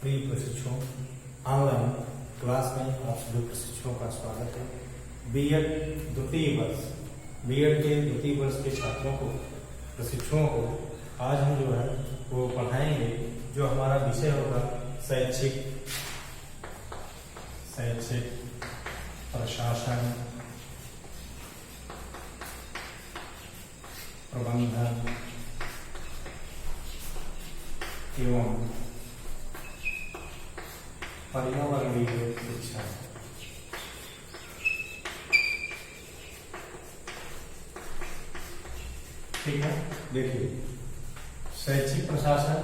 प्रिय प्रशिक्षुओं, online class में आप सभी प्रशिक्षुओं का स्वागत है। बीएड के द्वितीय वर्ष के छात्रों को, प्रशिक्षुओं को आज हम जो है वो पढ़ाएंगे। जो हमारा विषय होगा शैक्षिक प्रशासन, प्रबंधन एवं पर्यावरणीय शिक्षा। ठीक है, देखिए शैक्षिक प्रशासन,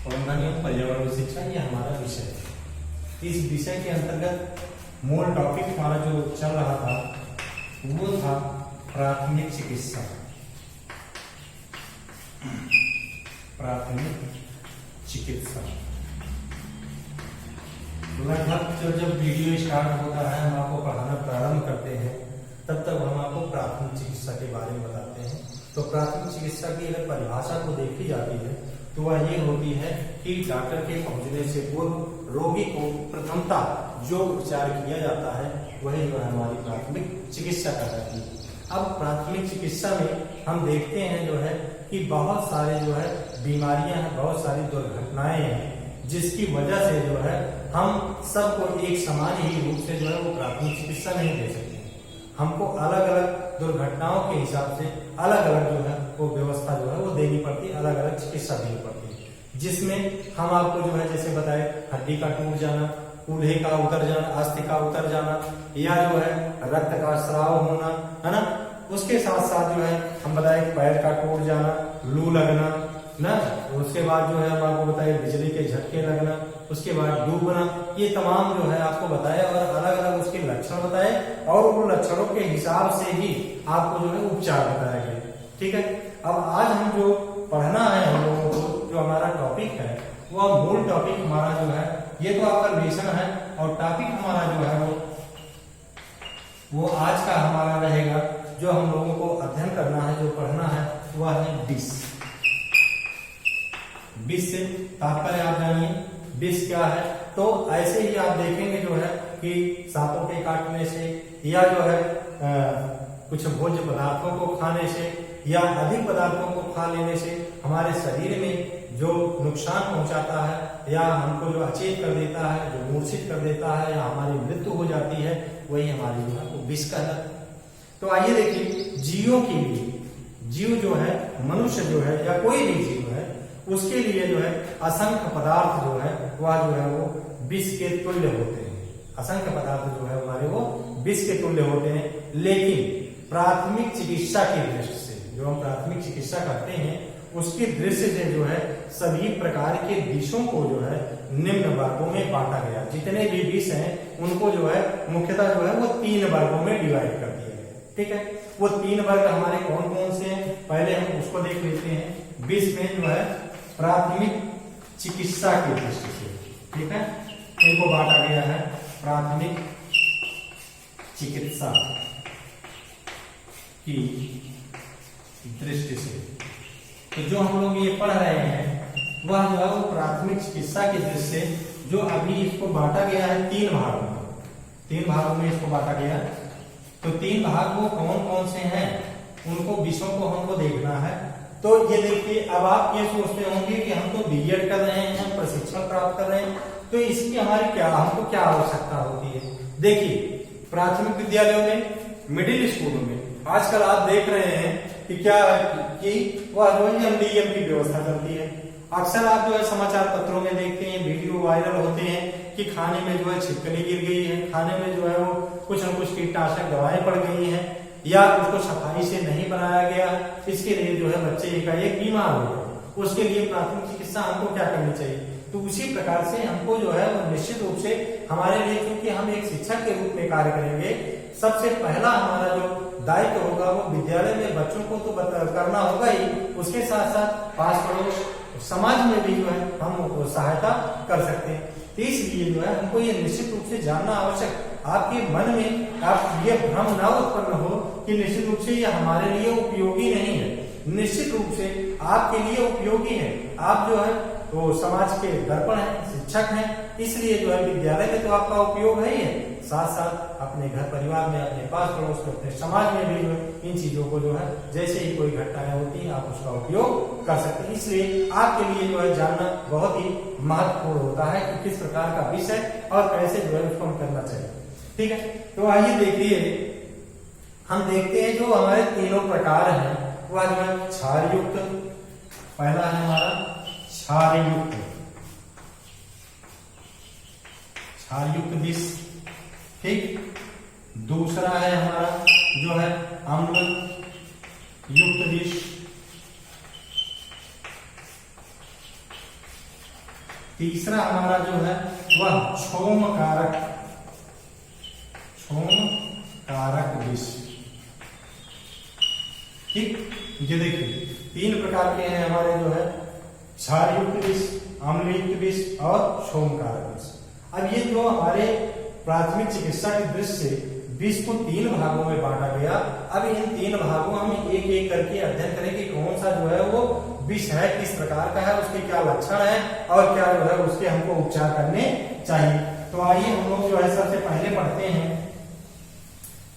प्रबंधन एवं पर्यावरणीय शिक्षा ये हमारा विषय है। इस विषय के अंतर्गत मूल टॉपिक हमारा जो चल रहा था वो था प्राथमिक चिकित्सा। लगभग जब वीडियो स्टार्ट होता है, हम आपको पढ़ाना प्रारंभ करते हैं, तब तक हम आपको प्राथमिक चिकित्सा के बारे में बताते हैं। तो प्राथमिक चिकित्सा की अगर परिभाषा को देखी जाती है तो वह ये होती है कि डॉक्टर के पहुंचने से पूर्व रोगी को प्रथमता जो उपचार किया जाता है वही जो है हमारी प्राथमिक चिकित्सा कहलाती है। अब प्राथमिक चिकित्सा में हम देखते हैं जो है कि बहुत सारे जो है बीमारियां हैं, बहुत सारी दुर्घटनाएं हैं, जिसकी वजह से जो है हम सबको एक समान ही रूप से जो है वो प्राथमिक चिकित्सा नहीं दे सकते। हमको अलग अलग दुर्घटनाओं के हिसाब से अलग अलग जो है वो व्यवस्था जो है वो देनी पड़ती है, अलग अलग चिकित्सा देनी पड़ती है। जिसमें हम आपको जो है जैसे बताए हड्डी का टूट जाना, कूल्हे का उतर जाना, अस्थि का उतर जाना, या जो है रक्त का स्राव होना, है ना। उसके साथ साथ जो है हम बताए पैर का टूट जाना, लू लगना ना, उसके बाद जो है हम आपको बताए बिजली के झटके लगना, उसके बाद डूबना, ये तमाम जो है आपको बताया और अलग अलग उसके लक्षण बताए और उन लक्षणों के हिसाब से ही आपको जो है उपचार बताया गया। ठीक है, अब आज हम जो पढ़ना है हम लोगों को, जो हमारा टॉपिक है वह मूल टॉपिक हमारा जो है, ये तो आपका लेसन है और टॉपिक हमारा जो है वो आज का हमारा रहेगा। जो हम लोगों को अध्ययन करना है, जो पढ़ना है वह है विष। विष से तात्पर्य आप जानिए, विष क्या है। तो ऐसे ही आप देखेंगे जो है कि सांपों के काटने से या जो है कुछ भोज्य पदार्थों को खाने से या अधिक पदार्थों को खा लेने से हमारे शरीर में जो नुकसान पहुंचाता है या हमको जो अचेत कर देता है, जो मूर्छित कर देता है या हमारी मृत्यु हो जाती है, वही हमारी जो है वो विष कहलाता है। तो आइए देखिए, जीवों के लिए, जीव जो है मनुष्य जो है या कोई भी जीव है, उसके लिए जो है असंख्य पदार्थ जो है वह जो है वो विष के तुल्य होते हैं। असंख्य पदार्थ जो है हमारे वो विष के तुल्य होते हैं। लेकिन प्राथमिक चिकित्सा की दृष्टि से, जो हम प्राथमिक चिकित्सा करते हैं उसकी दृष्टि से जो है सभी प्रकार के विषों को जो है निम्न वर्गों में बांटा गया। जितने भी विष हैं उनको जो है मुख्यतः जो है वो 3 वर्गों में डिवाइड कर दिया गया। ठीक है, वो 3 वर्ग हमारे कौन कौन से हैं, पहले हम उसको देख लेते हैं। विष में जो है प्राथमिक चिकित्सा की दृष्टि से, ठीक है, इनको बांटा गया है प्राथमिक चिकित्सा की दृष्टि से। तो जो हम लोग ये पढ़ रहे हैं वह जो है वो प्राथमिक चिकित्सा की दृष्टि से, जो अभी इसको बांटा गया है 3 भागों में। 3 भागों में इसको बांटा गया। तो 3 भाग वो कौन कौन से हैं, उनको विषयों को हमको देखना है। तो ये देखिए, अब आप ये सोचते होंगे कि हम तो बीएड कर रहे हैं, प्रशिक्षण प्राप्त कर रहे हैं, तो इसकी हमारी क्या, हमको क्या आवश्यकता होती है। देखिए, प्राथमिक विद्यालयों में, मिडिल स्कूलों में आजकल आप देख रहे हैं कि क्या कि वह एमडीएम की व्यवस्था चलती है। अक्सर आप जो है समाचार पत्रों में देखते हैं, वीडियो वायरल होते हैं कि खाने में जो है छिपकली गिर गई है, खाने में जो है वो कुछ न कुछ कीटनाशक दवाएं पड़ गई हैं, या उसको सफाई से नहीं बनाया गया, इसके लिए जो है बच्चे एकाएक बीमार हो गए। उसके लिए प्राथमिक चिकित्सा हमको क्या करनी चाहिए। तो उसी प्रकार से हमको जो है वो निश्चित रूप से हमारे लिए, क्योंकि हम एक शिक्षक के रूप में कार्य करेंगे, सबसे पहला हमारा जो दायित्व होगा वो विद्यालय में बच्चों को तो करना होगा ही, उसके साथ साथ पास पड़ोस समाज में भी जो है हम सहायता कर सकते हैं। तो इसलिए जो है हमको ये निश्चित रूप से जानना आवश्यक। आपके मन में आप ये भ्रम न उत्पन्न हो कि निश्चित रूप से ये हमारे लिए उपयोगी नहीं है। निश्चित रूप से आपके लिए उपयोगी है। आप जो है तो समाज के दर्पण है, शिक्षक हैं, इसलिए जो है विद्यालय में तो आपका उपयोग है ही है, साथ साथ अपने घर परिवार में, अपने पास पड़ोस में, अपने समाज में भी जो है इन चीजों को जो है जैसे ही कोई घटनाएं होती हैं आप उसका उपयोग कर सकते हैं। इसलिए आपके लिए जो है जानना बहुत ही महत्वपूर्ण होता है कि किस प्रकार का विषय और कैसे जो है उसको हम करना चाहिए। ठीक है, तो आइए देखिए हम देखते हैं जो हमारे तीनों प्रकार हैं वह जो है क्षार युक्त, पहला है हमारा क्षार युक्त विष, ठीक। दूसरा है हमारा जो है अम्ल युक्त विष, तीसरा हमारा जो है वह क्षोम कारक विष, ठीक। ये देखिए तीन प्रकार के हैं हमारे जो है क्षार युक्त विष, अम्ल युक्त विष और क्षोम कारक विष। अब ये जो हमारे प्राथमिक चिकित्सा की दृष्टि से विष को तीन भागों में बांटा गया। अब इन तीन भागों में हम एक एक करके अध्ययन करें कि कौन सा जो है वो विष है, किस प्रकार का है, उसके क्या लक्षण है और क्या जो है उसके हमको उपचार करने चाहिए। तो आइए हम लोग जो है सबसे पहले पढ़ते हैं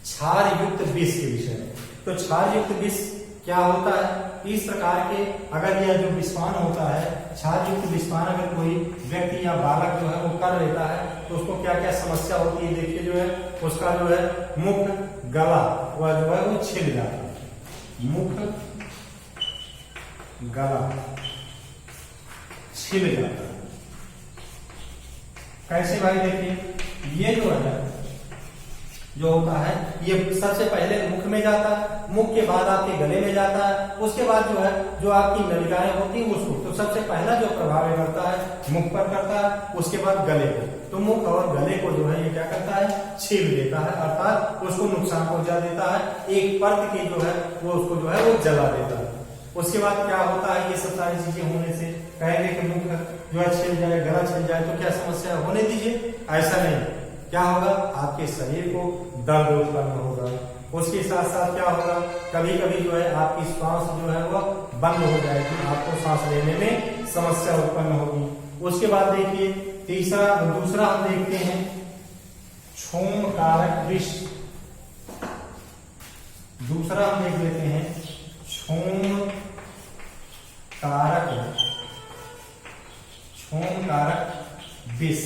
क्षार युक्त विष के विषय में। तो क्षार युक्त विष क्या होता है? इस प्रकार के अगर यह जो विषपान होता है, क्षार युक्त विषपान अगर कोई व्यक्ति या बालक जो है वो कर लेता है तो उसको क्या क्या समस्या होती है। देखिए जो है उसका जो है मुख, गला वह जो है वो छिल जाता है, मुख गला छिल जाता है। कैसे भाई? देखिए ये जो है जो होता है ये सबसे पहले मुख में जाता है, मुख के बाद आपके गले में जाता है, उसके बाद जो है जो आपकी नलिकाएं होती हैं उसको, तो सबसे पहला जो प्रभाव करता है मुख पर करता है, उसके बाद गले को। तो मुख और गले को जो है ये क्या करता है? छील देता है, अर्थात उसको नुकसान पहुंचा देता है। एक परत की जो है वो उसको जो है वो जला देता है। उसके बाद क्या होता है? ये सब सारी चीजें होने से कहेंगे कि मुख जो है छिल जाए, गला छिल जाए तो क्या समस्या होने दीजिए, ऐसा नहीं। क्या होगा? आपके शरीर को दर्द उत्पन्न होगा। उसके साथ साथ क्या होगा? कभी कभी जो है आपकी श्वास जो है वह बंद हो जाएगी, आपको सांस लेने में समस्या उत्पन्न होगी। उसके बाद देखिए दूसरा हम देखते हैं क्षोम कारक विष। दूसरा हम देख लेते हैं क्षोम कारक विष।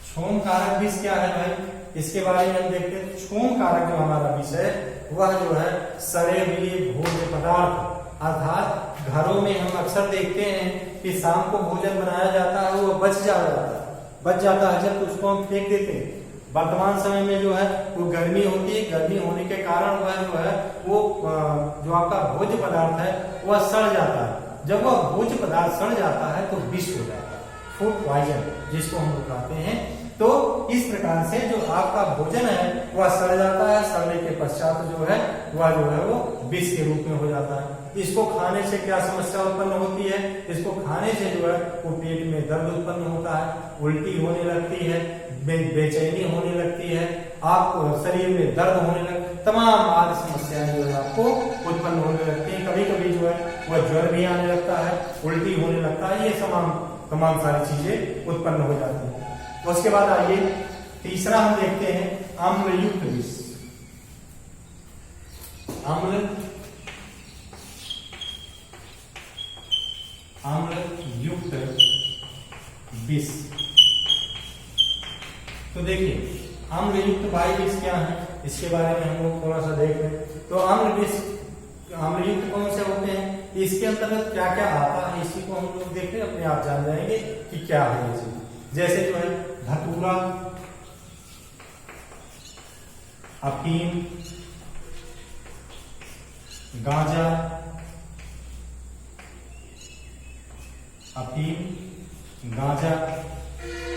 क्षोम कारक विष क्या है भाई? इसके बारे में हम देखते हैं। क्षोम कारक जो हमारा विष है वह जो है सड़े हुए भोज्य पदार्थ, अर्थात घरों में हम अक्सर देखते हैं कि शाम को भोजन बनाया जाता है वो बच जाता है जब उसको हम फेंक देते हैं। वर्तमान समय में जो है वो गर्मी होती है, गर्मी होने के कारण वह जो है वो जो आपका भोज्य पदार्थ है वह सड़ जाता है। जब वह भोज्य पदार्थ सड़ जाता है तो विष हो जाता है, फूड पॉइजन जिसको हम कहते हैं। तो इस प्रकार से जो आपका भोजन है वह सड़ जाता है, सड़ने के पश्चात जो है वो विष के रूप में हो जाता है। इसको खाने से क्या समस्या उत्पन्न होती है? इसको खाने से जो है वो पेट में दर्द उत्पन्न होता है, उल्टी होने लगती है, बेचैनी होने लगती है, आपको शरीर में दर्द होने लगती, तमाम आदि समस्याएं जो है आपको उत्पन्न होने लगती है। कभी कभी जो है वह ज्वर भी आने लगता है, उल्टी होने लगता है, ये तमाम सारी चीजें उत्पन्न हो जाती है। उसके बाद आइए तीसरा हम देखते हैं अम्ल युक्त विष। अम्ल युक्त विष। तो देखिए अम्ल युक्त वायु विष क्या है, इसके बारे में हम लोग थोड़ा सा देख रहे हैं। तो अम्ल युक्त कौन से होते हैं, इसके अंतर्गत क्या क्या आता है, इसी को हम लोग देख रहे हैं, अपने आप जान जाएंगे कि क्या है ये चीज। जैसे जो है धतूरा, अफीम, गांजा,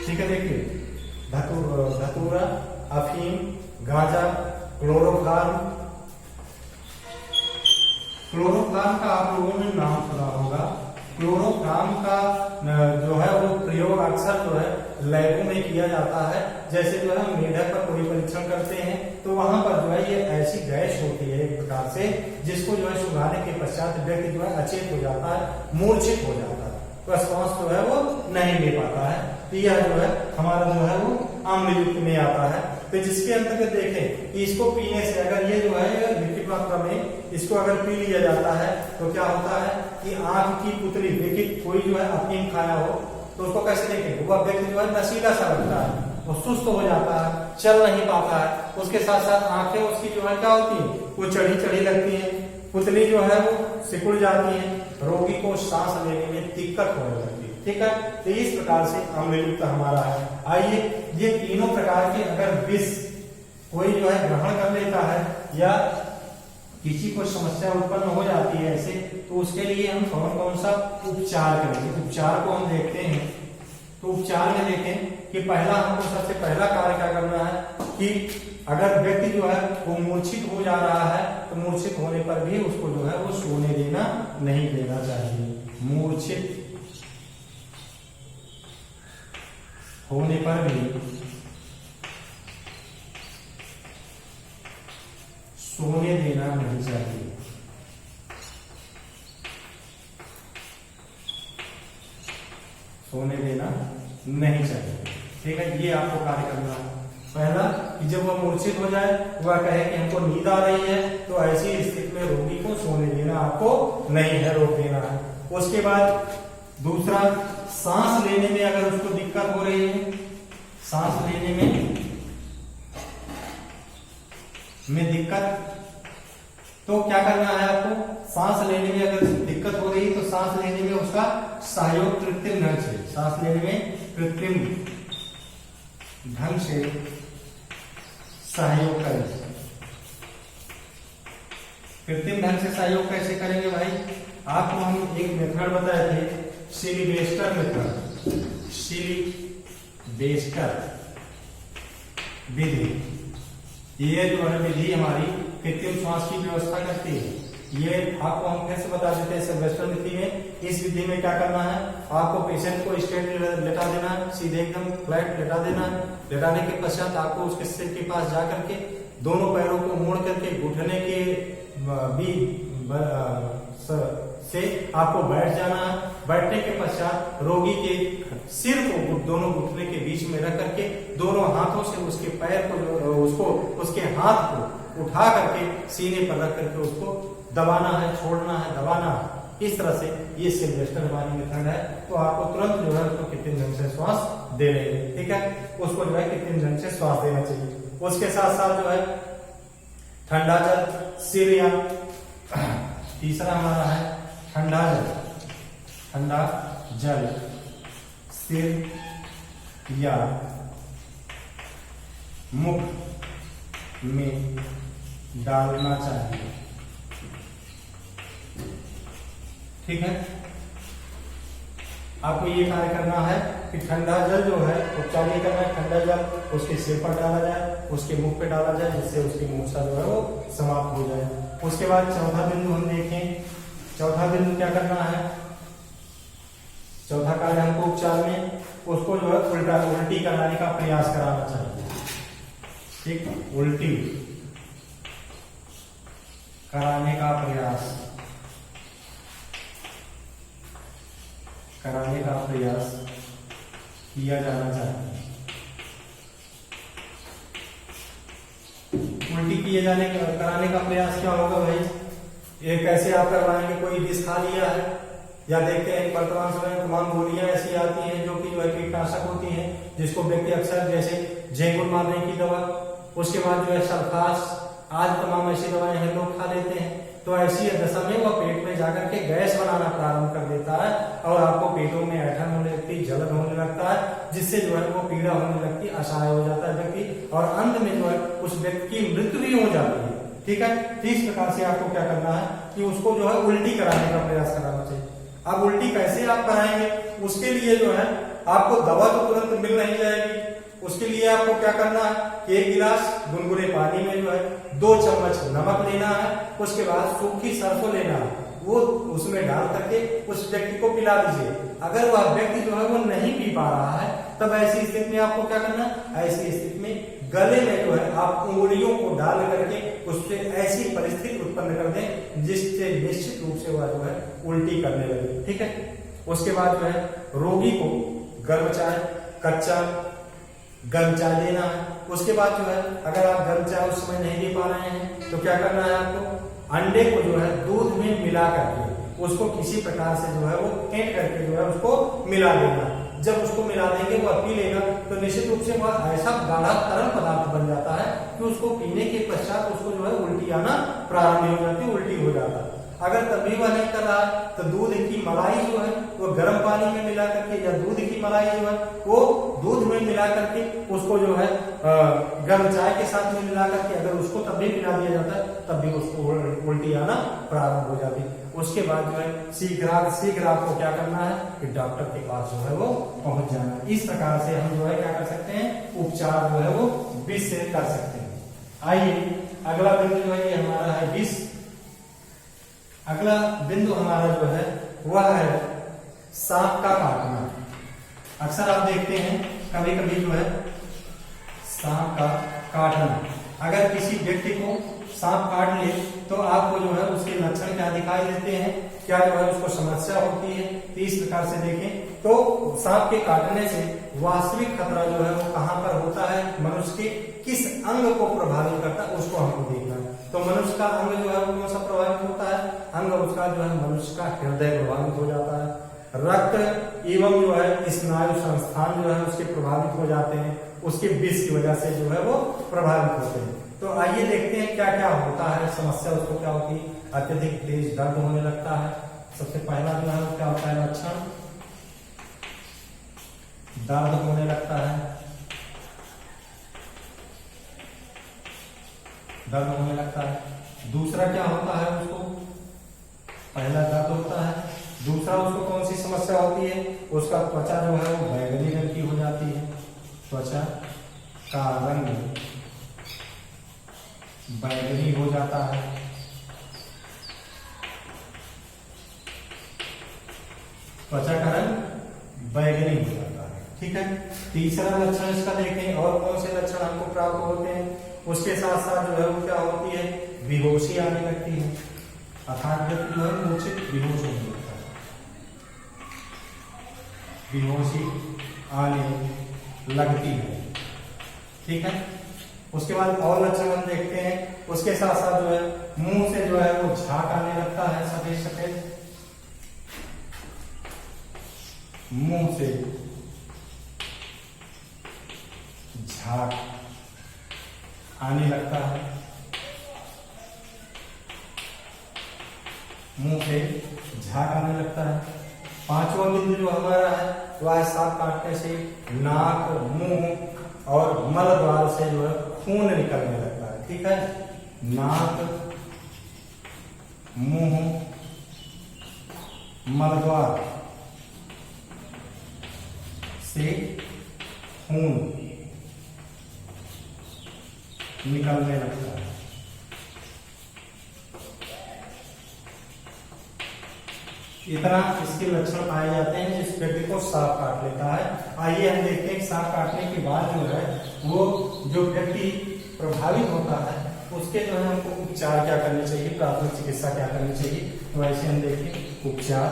ठीक है। देखिए धतूरा, अफीम, गांजा, क्लोरोफॉर्म का आप लोगों ने नाम सुना होगा। क्लोरोफॉर्म का जो है वो प्रयोग अक्सर जो है लैबों में किया जाता है। जैसे जो है मेढक पर कोई परीक्षण करते हैं तो वहां पर जो है ये ऐसी गैस होती है एक प्रकार से, जिसको जो है सुंघाने के पश्चात व्यक्ति जो है अचेत हो जाता है, मूर्छित हो जाता है। वह श्वास जो है वो नहीं ले पाता है। तो यह जो है हमारा जो है वो अम्लयुक्त में आता है। तो जिसके अंतर्गत देखें कि इसको पीने से अगर ये जो है लिक्विड मात्रा में इसको अगर पी लिया जाता है तो क्या होता है कि आंख की पुतली, देखिए कोई जो है अफीम खाया हो तो उसको कैसे देखेंगे, वह व्यक्ति जो है नशीला सा लगता है, वो सुस्त हो जाता है, चल नहीं पाता है। उसके साथ साथ आंखें उसकी जो है क्या होती है, वो चढ़ी चढ़ी लगती है, पुतली जो है वो सिकुड़ जाती है, रोगी को सांस लेने में दिक्कत होने लगती है। ठीक है, तो इस प्रकार से अम्लयुक्त हमारा है। आइए ये तीनों प्रकार के अगर विष कोई जो है ग्रहण कर लेता है या किसी को समस्या उत्पन्न हो जाती है ऐसे, तो उसके लिए हम कौन कौन सा उपचार करेंगे। उपचार को हम देखते हैं, तो उपचार में देखें कि पहला हमको सबसे पहला कार्य क्या करना है कि अगर व्यक्ति जो है वो मूर्छित हो जा रहा है तो मूर्छित होने पर भी उसको जो है वो सोने देना नहीं देना चाहिए। मूर्छित होने पर भी सोने देना नहीं चाहिए। सोने देना नहीं चाहिए। ठीक है, ये आपको कार्य करना है। पहला कि जब वह मूर्छित हो जाए, वह कहे कि हमको नींद आ रही है, तो ऐसी स्थिति में रोगी को सोने देना आपको नहीं है, रोक देना है। उसके बाद दूसरा, सांस लेने में अगर उसको दिक्कत हो रही है, सांस लेने में दिक्कत, तो क्या करना है आपको, सांस लेने में अगर दिक्कत हो रही है तो सांस लेने में उसका सहयोग कृत्रिम ढंग से, सांस लेने में कृत्रिम ढंग से सहयोग करें। कृत्रिम ढंग से सहयोग कैसे करेंगे भाई, आपको हम एक मेथड बताए थे, सिलिबेस्टर मेथड, सिलिबेस्टर विधि। ये जो है विधि हमारी कृत्रिम श्वास की व्यवस्था करती है। ये आपको हम फिर से बता देते हैं सिलिबेस्टर विधि में। इस विधि में क्या करना है, आपको पेशेंट को स्ट्रेट लेटा देना है, सीधे एकदम फ्लैट लेटा देना है। लेटाने के पश्चात आपको उसके सिर के पास जा करके दोनों पैरों को मोड़ करके घुटने के भी से आपको बैठ जाना है। बैठने के पश्चात रोगी के सिर को दोनों घुटने के बीच में रख करके दोनों हाथों से उसके पैर को उसके हाथ को उठा करके सीने पर रख करके उसको दबाना है, छोड़ना है, दबाना है। इस तरह से ये सिलिबेस्टर हमारी मेथड है। तो आपको तुरंत जो है उसको कृत्रिम ढंग से श्वास दे लेंगे। ठीक है, उसको जो है कृत्रिम ढंग से श्वास देना चाहिए। उसके साथ साथ जो है ठंडा जल, सिर या तीसरा हमारा है ठंडा जल सिर या मुख में डालना चाहिए। ठीक है, आपको ये कार्य करना है कि ठंडा जल जो है उपचार ये करना है, ठंडा जल उसके सिर पर डाला जाए, उसके मुख पे डाला जाए, जिससे उसकी मूर्छा जो है वो समाप्त हो जाए। उसके बाद चौथा बिंदु हम देखें, चौथा बिंदु क्या करना है, चौथा कार्य हमको उपचार में उसको जो है उल्टी कराने का प्रयास कराना चाहिए। ठीक, उल्टी कराने का प्रयास किया जाना चाहिए। उल्टी कराने का प्रयास क्या होगा भाई, ये कैसे आप करवाएंगे, कोई विष खा लिया है या देखते हैं वर्तमान समय में तमाम गोलियां ऐसी आती हैं जो कि कीटनाशक होती हैं, जिसको व्यक्ति अक्सर जैसे झेंगुर मारने की दवा, उसके बाद जो है सल्फास, आज तमाम ऐसी दवाएं हैं लोग खा लेते हैं। तो ऐसी दशा में वह पेट में जाकर के गैस बनाना प्रारंभ कर देता है और आपको पेटों में ऐठन होने लगती है, जलन होने लगता है, जिससे जो है वो पीड़ा होने लगती है, असहाय हो जाता है व्यक्ति और अंत में जो है उस व्यक्ति की मृत्यु भी हो जाती है। ठीक है, इस प्रकार से आपको क्या करना है कि उसको जो है उल्टी कराने का प्रयास कराना चाहिए। अब उल्टी कैसे आप कराएंगे, उसके लिए जो है आपको दवा तो तुरंत मिल नहीं जाएगी। उसके लिए आपको क्या करना है कि 1 गिलास गुनगुने पानी में जो है 2 चम्मच नमक लेना है, उसके बाद सूखी सरसों लेना है, वो उसमें डाल करके उस व्यक्ति को पिला दीजिए। अगर वह व्यक्ति जो है वो नहीं पी पा रहा है, तब ऐसी स्थिति में आपको क्या करना है, ऐसी स्थिति में गले में जो है आप उंगलियों को डाल करके उससे ऐसी परिस्थिति उत्पन्न कर दें जिससे निश्चित रूप से वह जो है उल्टी करने लगे। ठीक है, उसके बाद जो है रोगी को गर्म चाय, कच्चा गर्म चाय देना है। उसके बाद जो है अगर आप गर्म चाय उस समय नहीं दे पा रहे हैं तो क्या करना है आपको, अंडे को जो है दूध में मिला करके उसको किसी प्रकार से जो है वो फेंट करके जो है उसको मिला देना। जब उसको मिला देंगे वह पी लेगा तो निश्चित रूप से वह ऐसा गाढ़ा तरल पदार्थ बन जाता है कि उसको पीने के पश्चात उसको जो है उल्टी आना प्रारंभ हो जाती है, उल्टी हो जाता है। अगर तभी वह नहीं कर रहा है तो दूध की मलाई जो है वो गर्म पानी में मिला करके या दूध की मलाई जो है वो दूध में मिला करके उसको जो है गर्म चाय के साथ में मिला करके अगर उसको तब भी पिला दिया जाता है तब भी उसको उल्टी आना प्रारंभ हो जाती है। उसके बाद जो है शीघ्र आपको क्या करना है कि डॉक्टर के पास जो है वो पहुंच जाना है। इस प्रकार से हम जो है क्या कर सकते हैं, उपचार जो है वो विष से कर सकते हैं। आइए अगला बिंदु जो है ये हमारा है विष। अगला बिंदु हमारा जो है वह है सांप का काटना। अक्सर आप देखते हैं कभी कभी जो है सांप का काटना, अगर किसी व्यक्ति को सांप काट ले तो आपको जो है उसके लक्षण क्या दिखाई देते हैं, क्या जो है उसको समस्या होती है। तो इस प्रकार से देखें तो सांप के काटने से वास्तविक खतरा जो है वो कहां पर होता है, मनुष्य के किस अंग को प्रभावित करता है उसको हमको देखना है। तो मनुष्य का अंग जो है वो कौन सा प्रभावित होता है, अंग उसका जो है मनुष्य का हृदय प्रभावित हो जाता है, रक्त एवं जो है स्नायु संस्थान जो है उसके प्रभावित हो जाते हैं, उसके विष की वजह से जो है वो प्रभावित होते हैं। तो आइए देखते हैं क्या क्या होता है, समस्या उसको क्या होती है। अत्यधिक तेज दर्द होने लगता है, सबसे पहला जो है वो क्या होता है लक्षण, दर्द होने लगता है, दर्द होने लगता है। दूसरा क्या होता है उसको, पहला दर्द होता है, दूसरा उसको कौन सी समस्या होती है, उसका त्वचा जो है वो बैगनी रंग की हो जाती है, त्वचा का रंग बैगनी हो जाता है। त्वचा का रंग बैगनी हो जाता है, ठीक है। तीसरा लक्षण इसका देखें और कौन से लक्षण हमको प्राप्त होते हैं, उसके साथ साथ जो है वो क्या होती है, बेहोशी आने लगती है, अर्थात व्यक्ति जो है मूर्छित बेहोश होने लगता है, बेहोशी आने लगती है, ठीक है। उसके बाद और लक्षण हम देखते हैं, उसके साथ साथ जो है मुंह से जो है वो झाग आने लगता है, सफेद सफेद मुंह से झाग आने लगता है, मुंह से झाग आने लगता है। पांचवा बिंदु जो हमारा है वह सांप काटने से नाक, मुंह और मल द्वार से जो है खून निकलने लगता है, ठीक है। नाक, मुंह, मल द्वार से खून निकलने लगता है। इतना इसके लक्षण पाए जाते हैं जिस व्यक्ति को सांप काट लेता है। आइए हम देखते हैं सांप काटने के बाद जो है वो जो व्यक्ति प्रभावित होता है उसके जो है हमको उपचार क्या करने चाहिए, प्राथमिक चिकित्सा क्या करनी चाहिए। तो ऐसे हम देखें उपचार,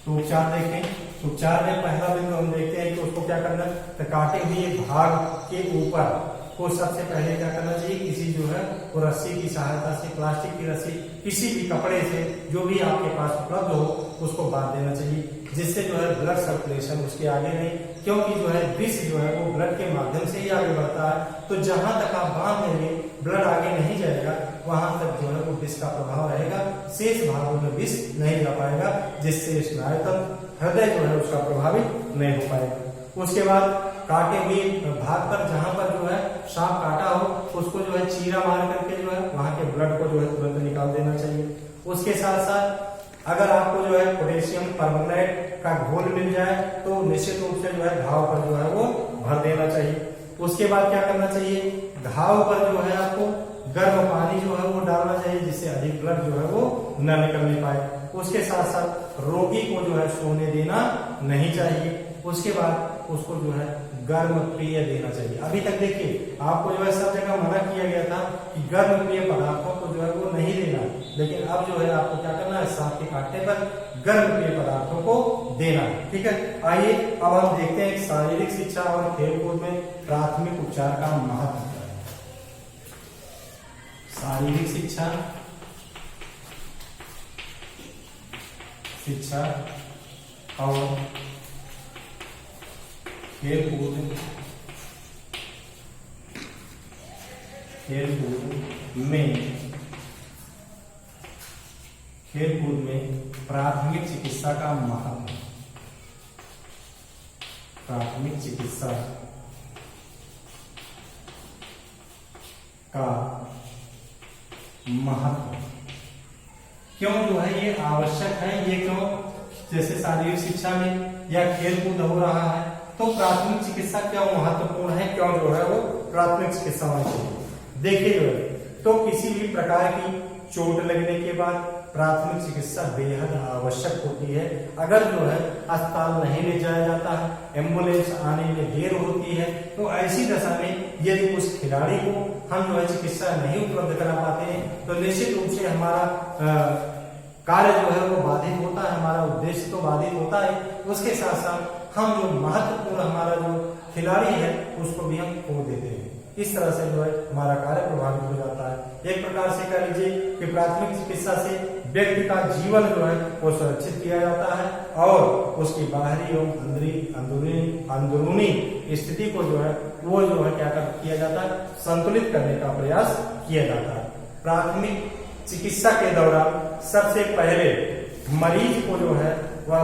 तो उपचार देखें, उपचार में पहला बिंदु हम देखते हैं कि उसको क्या करना है, तो काटे हुए भाग के ऊपर को सबसे पहले क्या करना चाहिए, किसी जो है वो रस्सी की सहायता से, प्लास्टिक की रस्सी, किसी भी कपड़े से जो भी आपके पास उपलब्ध हो उसको बांध देना चाहिए, जिससे जो है ब्लड सर्कुलेशन उसके आगे नहीं, क्योंकि जो है विष जो है वो ब्लड के माध्यम से ही आगे बढ़ता है। तो जहां तक आप बांध देंगे ब्लड आगे नहीं जाएगा, वहां तक जो है वो विष का प्रभाव रहेगा, शेष भागों में विष नहीं जा पाएगा, जिससे स्नायुतंत्र, हृदय जो है उसका प्रभावित नहीं हो पाएगा। उसके बाद काटे हुए भाग पर जहां पर जो है सांप काटा हो उसको जो है चीरा मार करके जो है वहां के ब्लड को जो है तुरंत निकाल देना चाहिए। उसके साथ साथ अगर आपको जो है पोटेशियम परमंगनेट का घोल मिल जाए तो निश्चित रूप से जो है घाव पर जो है वो भर देना चाहिए। उसके बाद क्या करना चाहिए, घाव पर जो है आपको गर्म पानी जो है वो डालना चाहिए, जिससे अधिक ब्लड जो है वो न निकलने पाए। उसके साथ साथ रोगी को जो है सोने देना नहीं चाहिए, उसके बाद उसको जो है गर्म पेय देना चाहिए। अभी तक देखिए आपको जो है सब जगह मना किया गया था कि गर्म पेय पदार्थों को जो है वो नहीं देना, लेकिन अब जो है आपको क्या करना है, सांप के काटने पर गर्म पेय पदार्थों को देना। ठीक है, आइए अब हम देखते हैं शारीरिक शिक्षा और खेलकूद में प्राथमिक उपचार का महत्व। शारीरिक शिक्षा और खेलकूद में प्राथमिक चिकित्सा का महत्व। प्राथमिक चिकित्सा का महत्व क्यों जो है ये आवश्यक है, ये क्यों, जैसे शारीरिक शिक्षा में या खेल कूद हो रहा है तो प्राथमिक चिकित्सा क्यों महत्वपूर्ण है, क्यों जो है वो प्राथमिक चिकित्सा होनी चाहिए। देखिए जो है तो किसी भी प्रकार की चोट लगने के बाद प्राथमिक चिकित्सा बेहद आवश्यक होती है। अगर जो है अस्पताल नहीं ले जाया जाता है, एम्बुलेंस आने में देर होती है, तो ऐसी दशा में यदि उस खिलाड़ी को हम जो है चिकित्सा नहीं उपलब्ध करा पाते हैं तो निश्चित रूप से हमारा कार्य जो है वो बाधित होता है, हमारा उद्देश्य तो बाधित होता है, उसके साथ साथ हम जो महत्वपूर्ण हमारा जो खिलाड़ी है उसको भी हम खो देते हैं। इस तरह से जो है हमारा कार्य प्रभावित हो जाता है। एक प्रकार से कह लीजिए कि प्राथमिक चिकित्सा से व्यक्ति का जीवन जो है वो सुरक्षित किया जाता है और उसकी बाहरी एवं अंदरूनी स्थिति को जो है वो जो है क्या किया जाता है, संतुलित करने का प्रयास किया जाता है। प्राथमिक चिकित्सा के दौरान सबसे पहले मरीज को जो है वह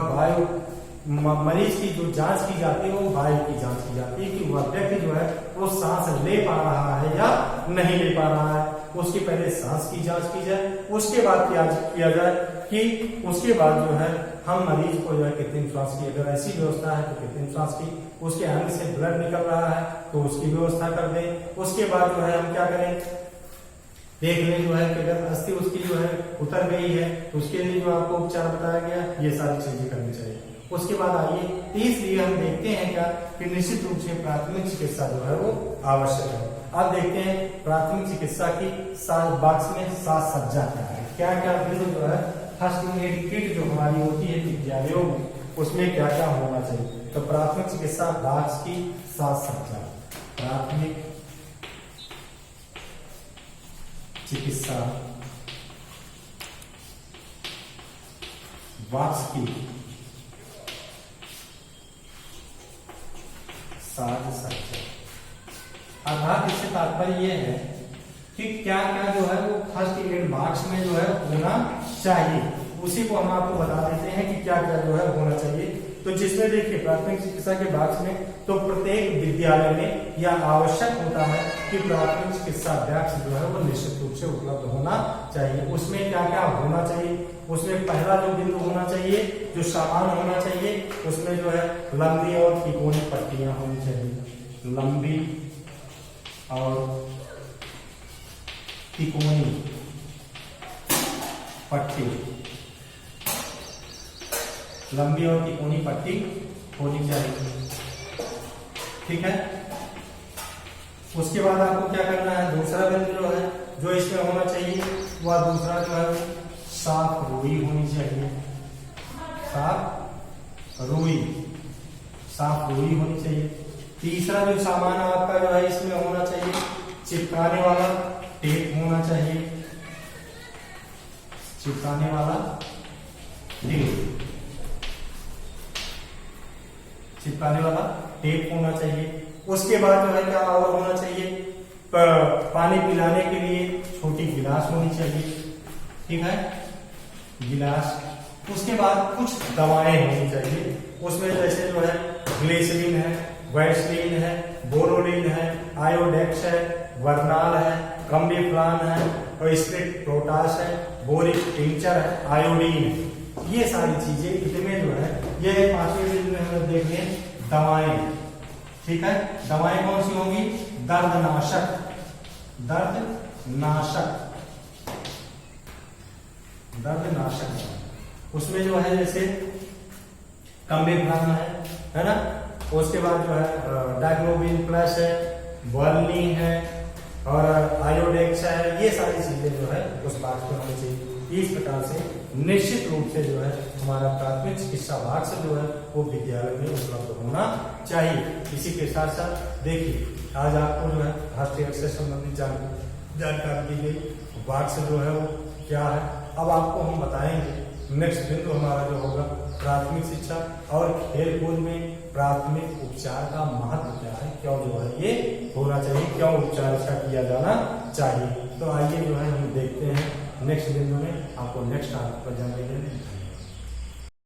मरीज की जो जांच की जाती है वो वायु की जांच की जाती है कि वह व्यक्ति जो है वो सांस ले पा रहा है या नहीं ले पा रहा है। उसकी पहले सांस की जांच की जाए, उसके बाद क्या किया जाए कि उसके बाद जो है हम मरीज को जो है कृत्रिम श्वास की, अगर ऐसी व्यवस्था है तो कृत्रिम श्वास की, उसके अंग से ब्लड निकल रहा है तो उसकी व्यवस्था कर दें। उसके बाद जो है हम क्या करें, देख लें जो है कि अगर अस्थि उसकी जो है उतर गई है तो उसके लिए जो आपको उपचार बताया गया, ये सारी चीजें करनी चाहिए। उसके बाद आइए इसलिए हम देखते हैं क्या कि निश्चित रूप से प्राथमिक चिकित्सा जो है वो आवश्यक है। अब देखते हैं प्राथमिक चिकित्सा की बॉक्स में साज सज्जा क्या है, क्या क्या जो है फर्स्ट एड किट जो हमारी होती है विद्यालयों में, उसमें क्या क्या होना चाहिए। तो प्राथमिक चिकित्सा बॉक्स की साज सज्जा, प्राथमिक चिकित्सा बॉक्स की साज सज्जा, अर्थात इससे तात्पर्य यह है कि क्या क्या जो है वो फर्स्ट एड बॉक्स में जो है होना चाहिए, उसी को हम आपको बता देते हैं कि क्या क्या जो है होना चाहिए। तो जिसमें देखिए प्राथमिक चिकित्सा के बॉक्स में तो प्रत्येक विद्यालय में यह आवश्यक होता है कि प्राथमिक चिकित्सा बॉक्स जो है वो निश्चित रूप से उपलब्ध होना चाहिए। उसमें क्या क्या होना चाहिए, उसमें पहला जो बिंदु होना चाहिए, जो सामान होना चाहिए, उसमें जो है लंबी और तिकोनी पट्टियां होनी चाहिए, लंबी और तिकोनी पट्टी, लंबी और तिकोनी पट्टी होनी चाहिए। ठीक है, उसके बाद आपको क्या करना है, दूसरा बिंदु जो है जो इसमें होना चाहिए वह दूसरा जो है साफ रुई होनी चाहिए, साफ रुई होनी चाहिए। तीसरा जो सामान आपका जो है इसमें होना चाहिए चिपकाने वाला टेप होना चाहिए, चिपकाने वाला टेप, चिपकाने वाला टेप होना चाहिए। उसके बाद जो है क्या और होना चाहिए, पानी पिलाने के लिए छोटी गिलास होनी चाहिए। ठीक है, गिलास। उसके बाद कुछ दवाएं होनी चाहिए, उसमें जैसे जो है ग्लिसरीन है, वैसलीन है, बोरोलिन है, आयोडेक्स है, वर्नाल है, कम्बिफ्लान है और स्प्रिट प्रोटास है, बोरिक टिंचर है, आयोडीन है। ये सारी चीजें इसमें जो है ये पांचवें दिन में हम देख लें दवाएं। ठीक है, दवाएं कौन सी होंगी, दर्दनाशक, दर्दनाशक उसमें जो है जैसे कम्बिफ्लान है, है ना। उसके बाद जो है डायग्लोबिन प्लस है, वार्निंग है और आयोडेक्स है, ये सारी चीजें जो है उस बात को होनी चाहिए। इस प्रकार से निश्चित रूप से जो है हमारा प्राथमिक चिकित्सा भाग से जो है वो विद्यालय में उपलब्ध होना चाहिए। इसी के साथ साथ देखिए आज आपको जो है हार्ट अटैक से संबंधित जानकारी दी गई, वार्ड से जो है वो क्या है। अब आपको हम बताएंगे नेक्स्ट बिंदु हमारा जो होगा प्राथमिक शिक्षा और खेल कूद में प्राथमिक उपचार का महत्व क्या है, क्यों जो है ये होना चाहिए, क्यों उपचार इसका किया जाना चाहिए। तो आइए जो है हम देखते हैं नेक्स्ट बिंदु में, आपको नेक्स्ट टॉपिक पर जानकारी देंगे।